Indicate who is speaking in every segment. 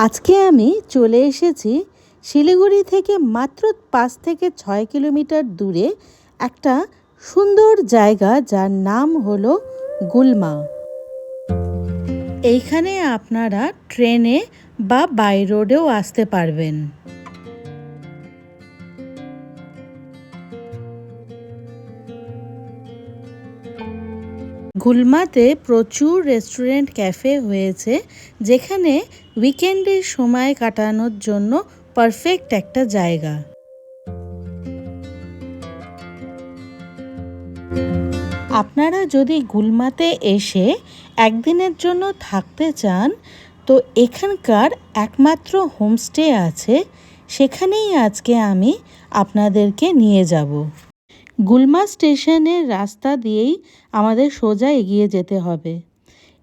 Speaker 1: আজকে আমি চলে এসেছি শিলিগুড়ি থেকে মাত্র 5 থেকে 6 কিলোমিটার দূরে একটা সুন্দর জায়গা যার নাম হলো গুলমা। এইখানে আপনারা ট্রেনে বা বাই রোডেও আসতে পারবেন। গুলমাতে প্রচুর রেস্টুরেন্ট ক্যাফে হয়েছে, যেখানে উইকেন্ডের সময় কাটানোর জন্য পারফেক্ট একটা জায়গা। আপনারা যদি গুলমাতে এসে একদিনের জন্য থাকতে চান তো এখানকার একমাত্র হোমস্টে আছে, সেখানেই আজকে আমি আপনাদেরকে নিয়ে যাব। গুলমা স্টেশনের রাস্তা দিয়েই আমাদের সোজা এগিয়ে যেতে হবে।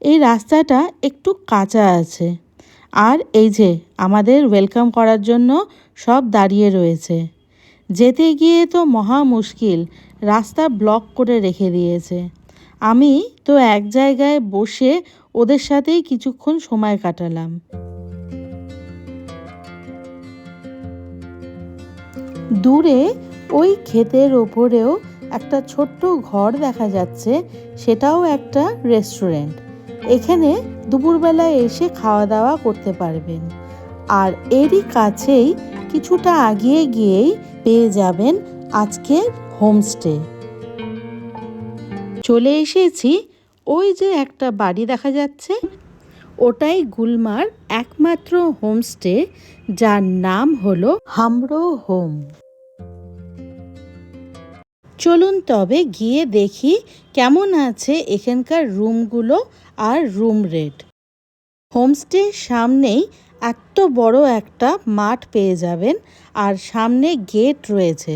Speaker 1: এই রাস্তাটা একটু কাঁচা আছে, আর এই যে আমাদের ওয়েলকাম করার জন্য সব দাঁড়িয়ে রয়েছে। যেতে গিয়ে তো মহা মুশকিল, রাস্তা ব্লক করে রেখে দিয়েছে। আমি তো এক জায়গায় বসে ওদের সাথেই কিছুক্ষণ সময় কাটালাম। দূরে ওই ক্ষেতের ওপরেও একটা ছোট্ট ঘর দেখা যাচ্ছে, সেটাও একটা রেস্টুরেন্ট। এখানে দুপুরবেলায় এসে খাওয়া দাওয়া করতে পারবেন। আর এরই কাছেই কিছুটা আগিয়ে গিয়েই পেয়ে যাবেন আজকের হোমস্টে। চলে এসেছি, ওই যে একটা বাড়ি দেখা যাচ্ছে, ওটাই গুলমার একমাত্র হোমস্টে, যার নাম হলো হামরো হোম। চলুন তবে গিয়ে দেখি কেমন আছে এখানকার রুমগুলো আর রুম রেট। হোমস্টের সামনেই এত বড় একটা মাঠ পেয়ে যাবেন, আর সামনে গেট রয়েছে।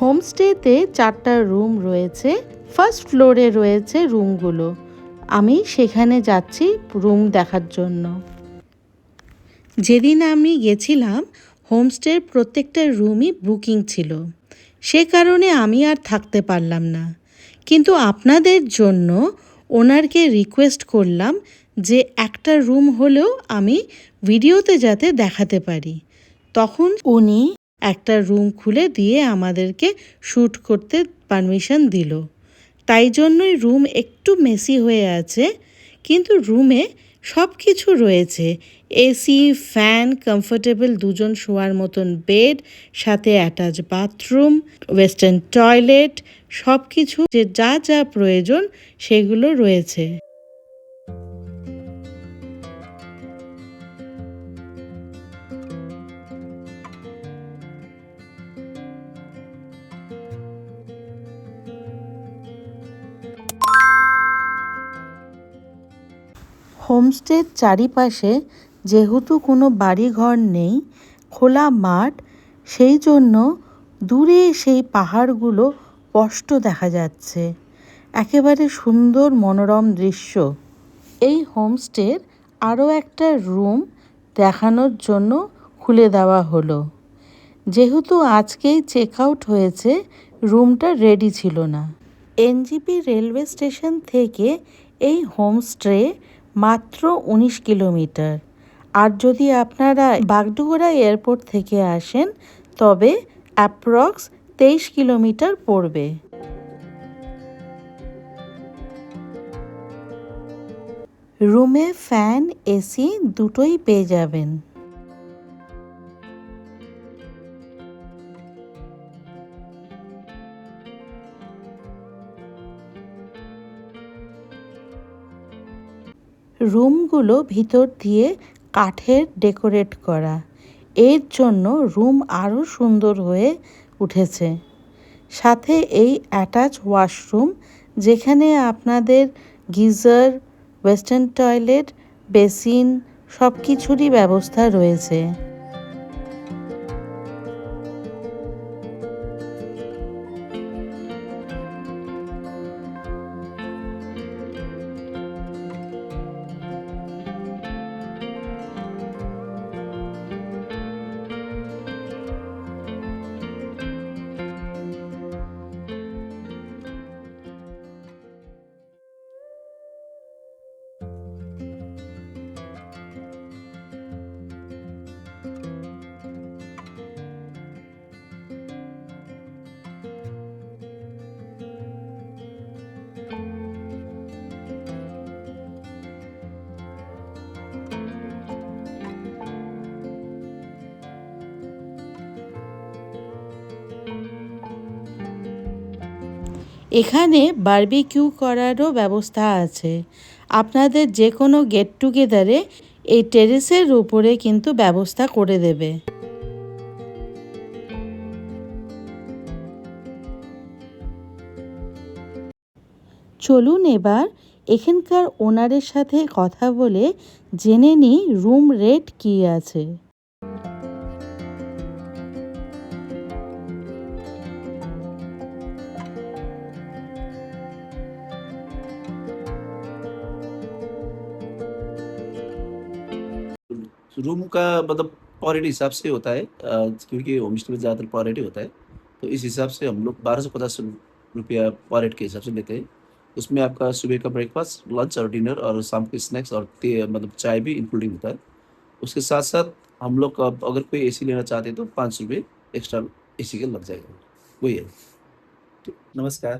Speaker 1: হোমস্টেতে 4টা রুম রয়েছে। ফার্স্ট ফ্লোরে রয়েছে রুমগুলো। আমি সেখানে যাচ্ছি রুম দেখার জন্য। যেদিন আমি গেছিলাম হোমস্টের প্রত্যেকটা রুমই বুকিং ছিল, সে কারণে আমি আর থাকতে পারলাম না। কিন্তু আপনাদের জন্য ওনারকে রিকোয়েস্ট করলাম যে একটা রুম হলেও আমি ভিডিওতে যাতে দেখাতে পারি। তখন উনি একটা রুম খুলে দিয়ে আমাদেরকে শ্যুট করতে পারমিশন দিল। তাই জন্যই রুম একটু মেসি হয়ে আছে, কিন্তু রুমে সব কিছু রয়েছে। এসি, ফ্যান, কমফোর্টেবল 2জন শোয়ার মতন বেড, সাথে অ্যাটাচ বাথরুম, ওয়েস্টার্ন টয়লেট, সব কিছু যে যা যা প্রয়োজন সেগুলো রয়েছে। হোমস্টের চারিপাশে যেহেতু কোনো বাড়িঘর নেই, খোলা মাঠ, সেই জন্য দূরে সেই পাহাড়গুলো স্পষ্ট দেখা যাচ্ছে। একেবারে সুন্দর মনোরম দৃশ্য। এই হোমস্টের আরও একটা রুম দেখানোর জন্য খুলে দেওয়া হলো। যেহেতু আজকেই চেক আউট হয়েছে, রুমটা রেডি ছিল না। এনজেপি রেলওয়ে স্টেশন থেকে এই হোমস্টে মাত্র 19 কিলোমিটার। আর যদি আপনারা বাগডোগরা এয়ারপোর্ট থেকে আসেন তবে অ্যাপ্রক্স 23 কিলোমিটার পড়বে। রুমে ফ্যান এসি দুটোই পেয়ে যাবেন। রুমগুলো ভিতর দিয়ে কাঠের ডেকোরেট করা, এর জন্য রুম আরও সুন্দর হয়ে উঠেছে। সাথে এই অ্যাটাচ ওয়াশরুম, যেখানে আপনাদের গিজার, ওয়েস্টার্ন টয়লেট, বেসিন সব কিছুরই ব্যবস্থা রয়েছে। এখানে বারবিকিউ করারও ব্যবস্থা আছে। আপনাদের যে কোনো গেট টুগেদারে এই টেরেসের উপরে কিন্তু ব্যবস্থা করে দেবে। চলুন এবার এখানকার ওনারের সাথে কথা বলে জেনে নিই রুম রেট কী আছে।
Speaker 2: रूम का मतलब पर हेड हिसाब से होता है, क्योंकि होम स्टे में ज़्यादातर पर हेड ही होता है। तो इस हिसाब से हम लोग 1250 रुपया पर हेड के हिसाब से लेते हैं। उसमें आपका सुबह का ब्रेकफास्ट, लंच और डिनर और शाम के स्नैक्स और मतलब चाय भी इंक्लूडिंग होता है। उसके साथ-साथ हम लोग अब अगर कोई एसी लेना चाहते हैं तो ₹500 एक्स्ट्रा एसी का लग जाएगा। वही है। तो नमस्कार।